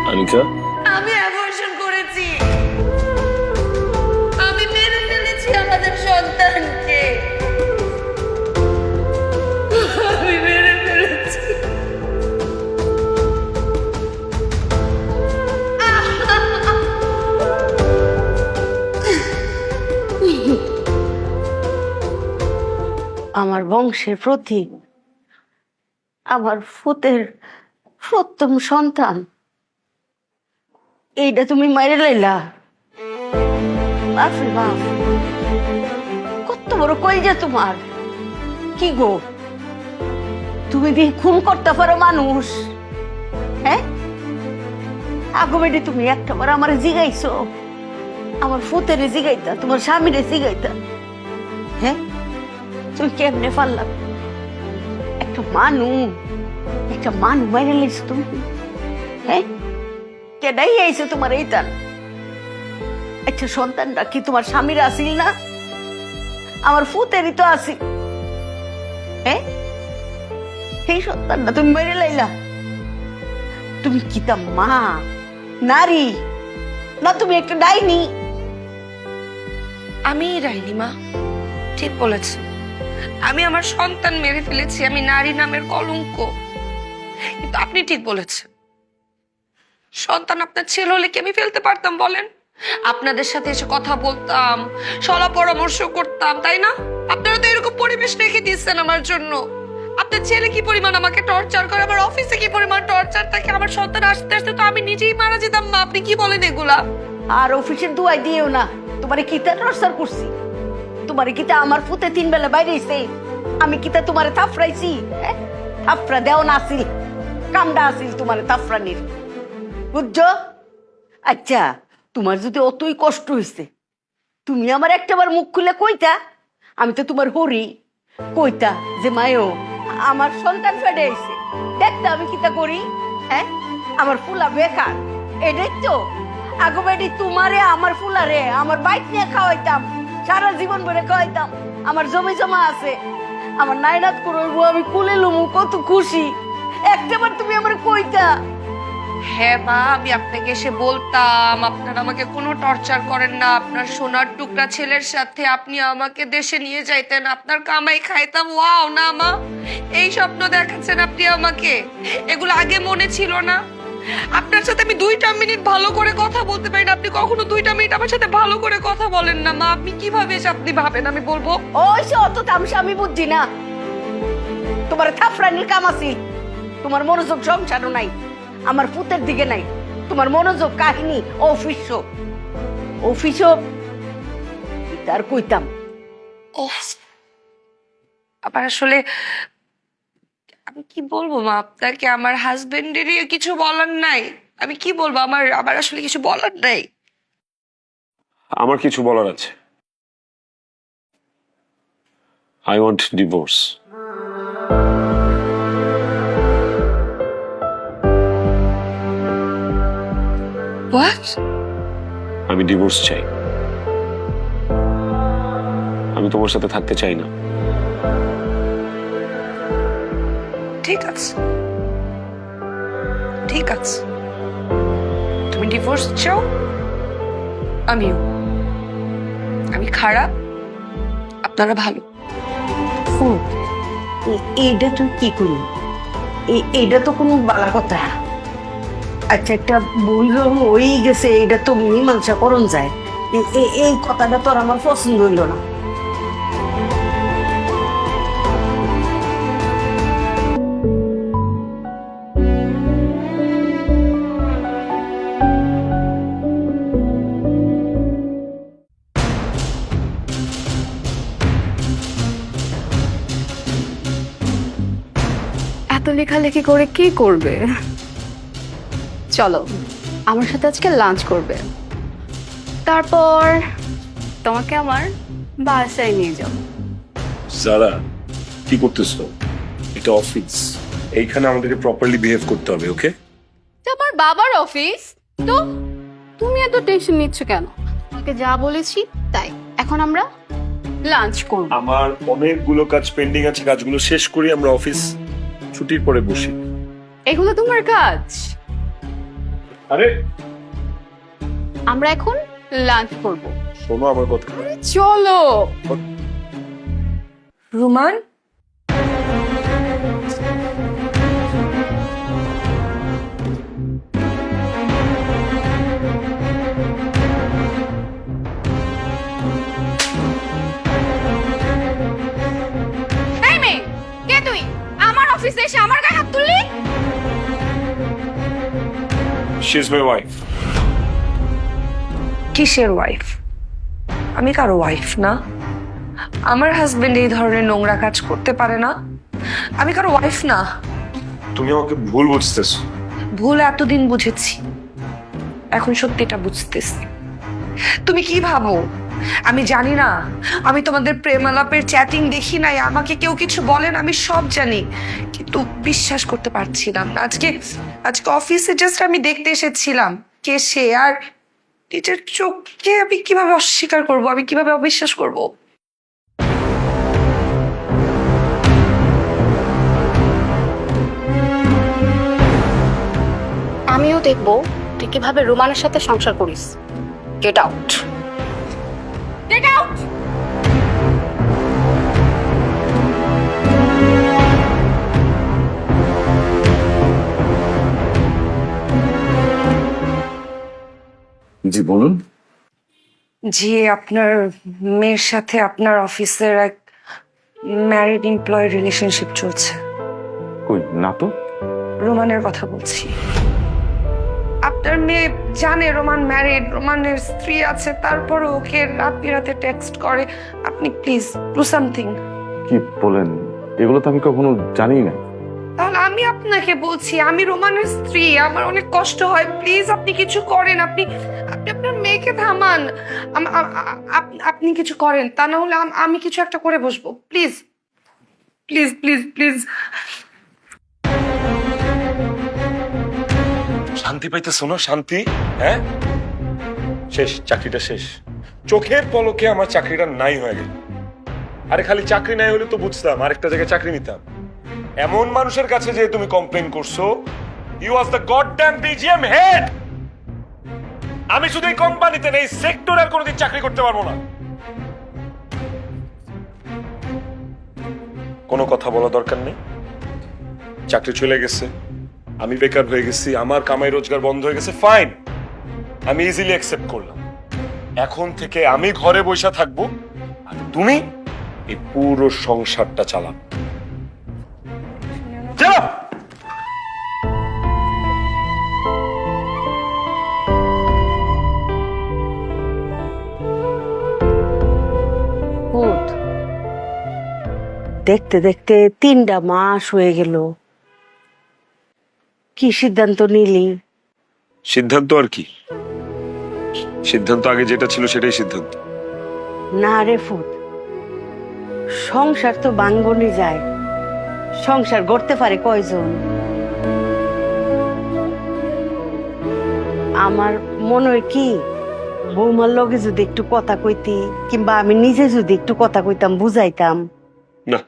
আনিকা, আমি অ্যাবর্শন করেছি। আমি মেরে ফেলেছি আমাদের সন্তানকে। আমি মেরে ফেলেছি। আমার বংশের প্রতীক, আমার ফুতের সপ্তম সন্তান, এইটা তুমি মাইরে লাইলা? বাপরে বাপ, কত বড় কইজা তোমার! কি গো, তুমি দিয়ে খুন করতে পারো মানুষ? হ্যাঁ, আগো বেডি তুমি একটাবার আমার জিগাইছো? আমার ফুতের জিগাইতা, তোমার স্বামীরে জিগাইতা? হ্যাঁ, তুমি কেমনে পারলাম? একটা মানু মাইরে লাইছো তুমি? হ্যাঁ, কেডাই আইছে তোমার এইটান? আচ্ছা, সন্তানটা কি তোমার স্বামীর আসিল না? আমার ফুতেরই তো আসিল। হ্যাঁ, সেই সন্তানটা তুমি মেরে লাইলা? তুমি কি তা মা, নারী না? তুমি একটা ডাইনি। আমি রাইনি মা, ঠিক বলেছে। আমি আমার সন্তান মেরে ফেলেছি, আমি নারী নামের কলঙ্ক। কিন্তু আপনি ঠিক বলেছেন, সন্তান আপনার ছেলে হলে কি আমি ফেলতে পারতাম বলেন? আপনাদের সাথে এসে কথা বলতাম, সলা পরামর্শ করতাম, তাই না? আপনারা তো এরকম পরিবেশ রেখে দিচ্ছেন আমার জন্য। আপনার ছেলে কি পরিমাণ আমাকে টর্চার করে, আমার অফিসে কি পরিমাণ টর্চার থাকে, আমার সন্তান আসতে আসতে তো আমি নিজেই মারা যেতাম মা। আপনি কি বলেন এগুলা? আর অফিসের দুয়াই দিও না। তোমারে কিতা টর্চার করছি? তোমারে কিতা আমার ফুতে 3 বেলা বাইরে আইছে? আমি কিতা তোমারে থাপড়াইছি? থাপড়া দেও না আসিল, কামডা আসিল তোমারে থাপড়ানির, বুঝছো? আচ্ছা, তোমার যদি অতই কষ্ট হয়েছে, তুমি আমার একটাবার মুখ খুলে কইতা, আমি তো তোমার হরি, কইতা যে মায়ো আমার সন্তান ফেডে আইছে, দেখতে আমি কিতা করি। হ্যাঁ, আমার ফুলা বেকার, এটাই তো আগো বেডি তোমারে আমার ফুলারে আমার বাইক নিয়ে খাওয়াইতাম, সারা জীবন ভরে খাওয়াইতাম। আমার জমি জমা আছে, আমার নাইরাত করবো, আমি কুলে লুমু, কত খুশি। একটাবার তুমি আমার কইতা। হ্যাঁ মা, আমি আপনাকে এসে বলতাম আপনারা আমাকে কোনো টর্চার করেন না, আপনার সোনার টুকরা ছেলের সাথে আপনি আমাকে দেশে নিয়ে যাইতেন, আপনার কামাই খাইতাম। ওয়াও না মা, এই স্বপ্ন দেখাচ্ছেন আপনি আমাকে, এগুলো আগে মনে ছিল না? আপনার সাথে আমি 2টা মিনিট ভালো করে কথা বলতে পারি না, আপনি কখনো 2টা মিনিট আমার সাথে ভালো করে কথা বলেন না মা। আপনি কিভাবে এসে আপনি ভাবেন আমি বলবো? ওই সে অত তামসা আমি বুঝছি না। তোমার থাফরানির কাম আছে, তোমার মনোযোগ সংসারও নাই, আমার পুতের দিকে নাই। তোমার মনোযোগ কাহিনী অফিসও তার কইতাম। ওহ, আবার আসলে আমি কি বলবো মা আপনাকে, আমার হাজবেন্ডেরই কিছু বলার নাই। আমি কি বলবো, আমার আসলে কিছু বলার নাই। আমার কিছু বলার আছে। I want divorce. হোয়াট? আমি ডিভোর্স চাই। আমি তোমার সাথে থাকতে চাই না। ঠিক আছে, ঠিক আছে, তুমি ডিভোর্স চাও, আমিও। আমি খারাপ, আপনারা ভালো। এইটা তুই কি করলি? এইটা তো কোনো বালা কথা। আচ্ছা, একটা ভুল হয়ে গেছে, এটা তো মীমাংসা করণ যায়। এই কথাটা তোর আমার পছন্দ হইল না। এত লেখালেখি করে কি করবে? চলো আমার সাথে আজকে লাঞ্চ করবে, তারপর তোমাকে আমার বাসায় নিয়ে যাবো। যারা কি করতেছো? এটা অফিস, এইখানে আমাদেরকে প্রপারলি বিহেভ করতে হবে, ওকে? এটা আমার বাবার অফিস, তো তুমি এত টেনশন নিচ্ছ কেন? তোমাকে যা বলেছি তাই। এখন আমরা লাঞ্চ করব। আমার অনেকগুলো কাজ পেন্ডিং আছে, কাজগুলো শেষ করি আমরা অফিস ছুটির পরে বসি। এগুলো তোমার কাজ? আরে আমরা এখন লাঞ্চ করব। শোনো আমার কথা। চলো। রুমান, এই মেয়ে, কে তুই? আমার অফিসে এসে আমার গায়ে হাত তুললি? She is my wife. কিসের ওয়াইফ? আমি কারো ওয়াইফ না। আমার হাজবেন্ড এই ধরনের নোংরা কাজ করতে পারে না। আমি কারো ওয়াইফ না। তুমি আমাকে ভুল বুঝতেছো। ভুল এতদিন বুঝেছি, এখন সত্যিটা বুঝতেছি। তুমি কি ভাবো আমি জানি না? আমি তোমাদের প্রেমালাপের চ্যাটিং দেখি নাই, আমাকে কেউ কিছু বলেন, আমি সব জানি, কিন্তু বিশ্বাস করতে পারছিলাম না। আজকে আজকে অফিসে জাস্ট আমি দেখতে এসেছিলাম কে সে, আর নিজের চোখকে আমি কিভাবে অস্বীকার করব, আমি কিভাবে অবিশ্বাস করব? আমিও দেখবো তুই কিভাবে রোমানের সাথে সংসার করিস। Get out, get out. জি বলুন। জি, আপনার মেয়ের সাথে আপনার অফিসের এক ম্যারিড এমপ্লয় রিলেশনশিপ চলছে। কই না তো। রোমানের কথা বলছি। আপনার মেয়ে জানে রোমান ম্যারিড, রোমানের স্ত্রী আছে, তারপরও ওকে রাত বিরাতে টেক্সট করে। আপনি প্লিজ ডু সামথিং। কি বলেন? এগুলো তো আমি কখনো জানি না। তাহলে আমি আপনাকে বলছি, আমি রোমানের স্ত্রী, আমার অনেক কষ্ট হয়, প্লিজ আপনি কিছু করেন। আপনি আপনি আপনার মেয়েকে থামান। আপনি কিছু করেন, তা না হলে আমি কিছু একটা করে বসবো। Please please please please. শান্তি পাইতেছো না? শান্তি? হ্যাঁ, শেষ, চাকরিটা শেষ। চোখের পলকে আমার চাকরিটা নাই হয়ে গেল। আরে খালি চাকরি নাই হলে তো বুঝতাম, আরেকটা জায়গায় চাকরি নিতাম। এমন মানুষের কাছে যে তুমি কমপ্লেন করছো, you was the goddamn BGM head. আমি শুধু এই কোম্পানিতে নেই, সেক্টরে আর কোনোদিন চাকরি করতে পারবো না। কোনো কথা বলা দরকার নেই। চাকরি চলে গেছে, আমি বেকার হয়ে গেছি, আমার কামাই রোজগার বন্ধ হয়ে গেছে, ফাইন, আমি ইজিলি অ্যাকসেপ্ট করলাম। এখন থেকে আমি ঘরে বসে থাকবো আর তুমি এই পুরো সংসারটা চালাবে। চলো। ভূত, দেখতে দেখতে 3টা মাস হয়ে গেল, কি সিদ্ধান্ত নিলি? সিদ্ধান্ত আর কি? সিদ্ধান্ত আগে যেটা ছিল সেটাই সিদ্ধান্ত। না রে ফুট, সংসার তো ভাঙ্গনি যায়, সংসার গড়তে পারে কয়জন? আমার মনে হয় কি, বৌমার লগে যদি একটু কথা কইতি, কিংবা আমি নিজে যদি একটু কথা কইতাম, বুঝাইতাম। না,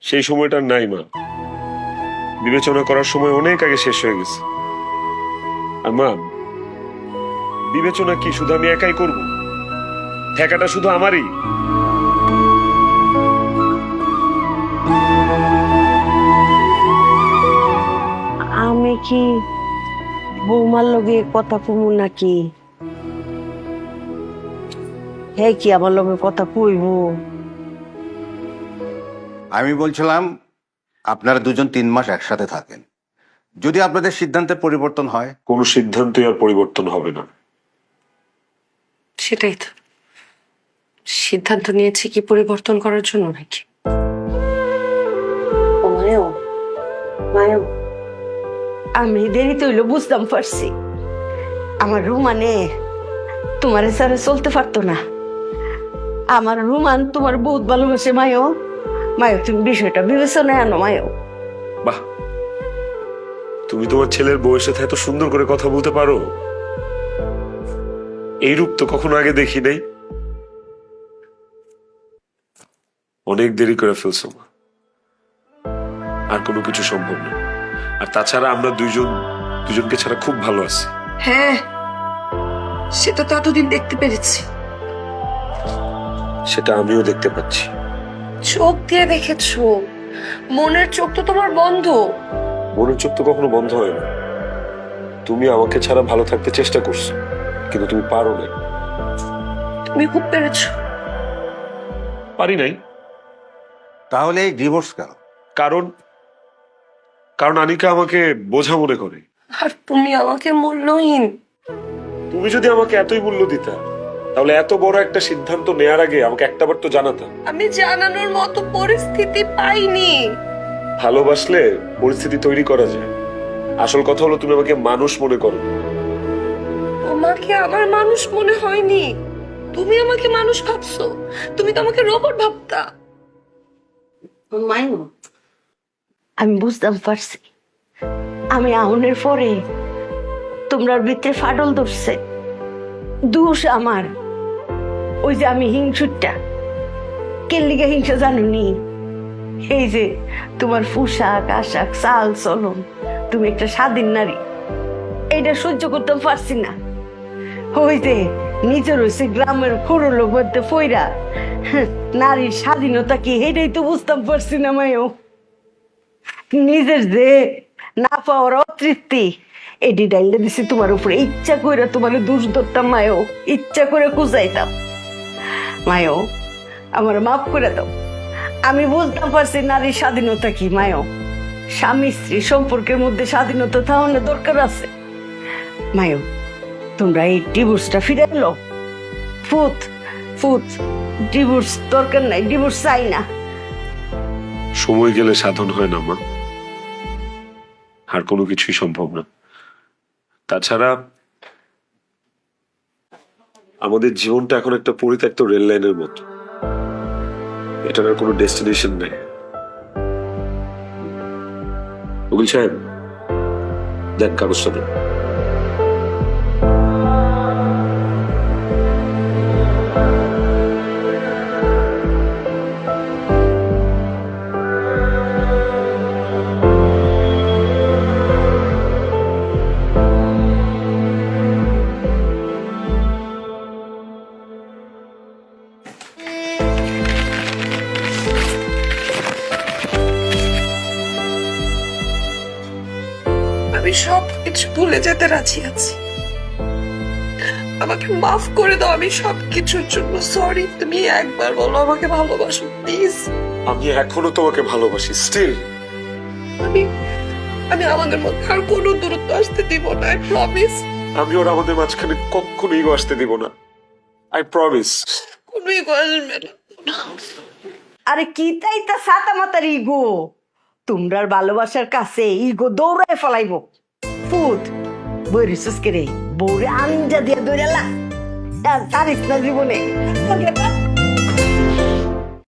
সেই সময়টা আর নাই মা। বিবেচনা করার সময় অনেক আগে শেষ হয়ে গেছে। আর মা, বিবেচনা কি শুধু আমি একাই করব? ঠেকাটা শুধু আমারই। আমি কি বৌমার লগে কথা কমু নাকি? হে কি আমার লগে কথা কইব? আমি বলছিলাম আপনারা দুজন 3 মাস একসাথে থাকেন, যদি আপনাদের সিদ্ধান্তের পরিবর্তন হয়। কোনো সিদ্ধান্তই আর পরিবর্তন হবে না। সেটাই তো, সিদ্ধান্ত নিয়েছি কি পরিবর্তন করার জন্য নাকি? আমি দেরিতে হইলো বুঝতাম পারছি, আমার রুমানে তোমার সাথে চলতে পারতো না। আমার রুমান তোমার বহুত ভালোবাসে মায়ো। মায়ো, তুমি বিষয়টা বিবেচনায় আনো মায়ো। বাহ, তুমি তোমার ছেলের বউয়ের সাথে এত সুন্দর করে কথা বলতে পারো। এই রূপ তো কখনো আগে দেখি নাই। অনেক দেরি করে ফেলছো মা, আর কোনো কিছু সম্ভব না। আর তাছাড়া আমরা দুইজন দুজনকে ছাড়া খুব ভালো আছি। হ্যাঁ, সেটা তো এতদিন দেখতে পেরেছি। সেটা আমিও দেখতে পাচ্ছি। চোখ দিয়ে দেখেছো, মনের চোখ তো তোমার বন্ধ। মনের চোখ তো কখনো বন্ধ হয় না। তুমি আমাকে ছাড়া ভালো থাকতে চেষ্টা করছো, কিন্তু তুমি পারো না। তুমি খুব পেরেছো। পারি নাই। তাহলে এই ডিভোর্স কেন? কারণ কারণ আনিকা আমাকে বোঝা মনে করে। আর তুমি আমাকে মূল্যহীন। তুমি যদি আমাকে এতই মূল্য দিতা, তাহলে এত বড় একটা সিদ্ধান্ত নেয়ার আগে আমাকে একটাবার তো জানাতা। আমি জানানোর মতো পরিস্থিতি পাইনি। ভালোবাসলে পরিস্থিতি তৈরি করা যায়। আসল কথা হলো তুমি আমাকে মানুষ মনে করো। তোমাকে আমার মানুষ মনে হয়নি, তুমি আমাকে মানুষ ভাবছো। তুমি তো আমাকে রোবট ভাবতা। মাইনু, আমি বুঝতাম পারছি আমি আউনের পরে তোমরার ভিতরে ফাটল ধরছে। দোষ আমার। ওই যে আমি হিংসুটা কেল্লিগা হিংসা জানুনি। এই যে তোমার পোশাক আশাক চাল চলন, তুমি একটা স্বাধীন নারী, এইটা সহ্য করতাম পারছি না। ওই যে নিজের হয়েছে গ্রামের খোরো লোক মধ্যে ফইরা, নারীর স্বাধীনতা কি এটাই তো বুঝতাম পারছি না মায়ও। নিজের যে না পাওয়ার অতৃপ্তি এটি ডাইলে দিছি তোমার উপরে। ইচ্ছা করে তোমার দোষ ধরতাম মায়ও, ইচ্ছা করে খুঁজাইতাম। মায়ও, আমার মাফ করে দাও। আমি বুঝতাম পারছি নারীর স্বাধীনতা কি। মায়ও, স্বামী স্ত্রী সম্পর্কের মধ্যে স্বাধীনতা তাহলে দরকার আছে। মায়ও, তোমরা এই ডিভোর্সটা ফিরে এলো। ফুত ফুত, ডিভোর্স দরকার নাই, ডিভোর্স চাই না। সময় গেলে সাধন হয় না মা, আর কোনো কিছুই সম্ভব না। তাছাড়া আমাদের জীবনটা এখন একটা পরিত্যক্ত রেল লাইনের মতো, এটার আর কোনো ডেস্টিনেশন নেই। উকিল সাহেব, দেখ কাগজটা দেন। আমি সব কিছু ভুলে যেতে রাজি আছি। আমাকে মাফ করে দাও। আমি সব কিছুর জন্য সরি। তুমি একবার বলো আমাকে ভালোবাসো প্লিজ। আমি এখনো তোমাকে ভালোবাসি, স্টিল। আমি আমি আমাদের মধ্যে আর কোনো দূরত্ব আসতে দিব না, আই প্রমিস। আমি ওর আমাদের মাঝখানে কখনো ইগো আসতে দিব না, আই প্রমিস। কোনো ইগো আসবে না। আরে কি তাই তা সাতা মাতার ইগো? তোমরার ভালোবাসার কাছে ইগো দৌড়ায় ফেলাইব। ফুট বইরিস কে রে, বউরে আঞ্জা দিয়ে দৌড়ালা। আর তারিস না জীবনে।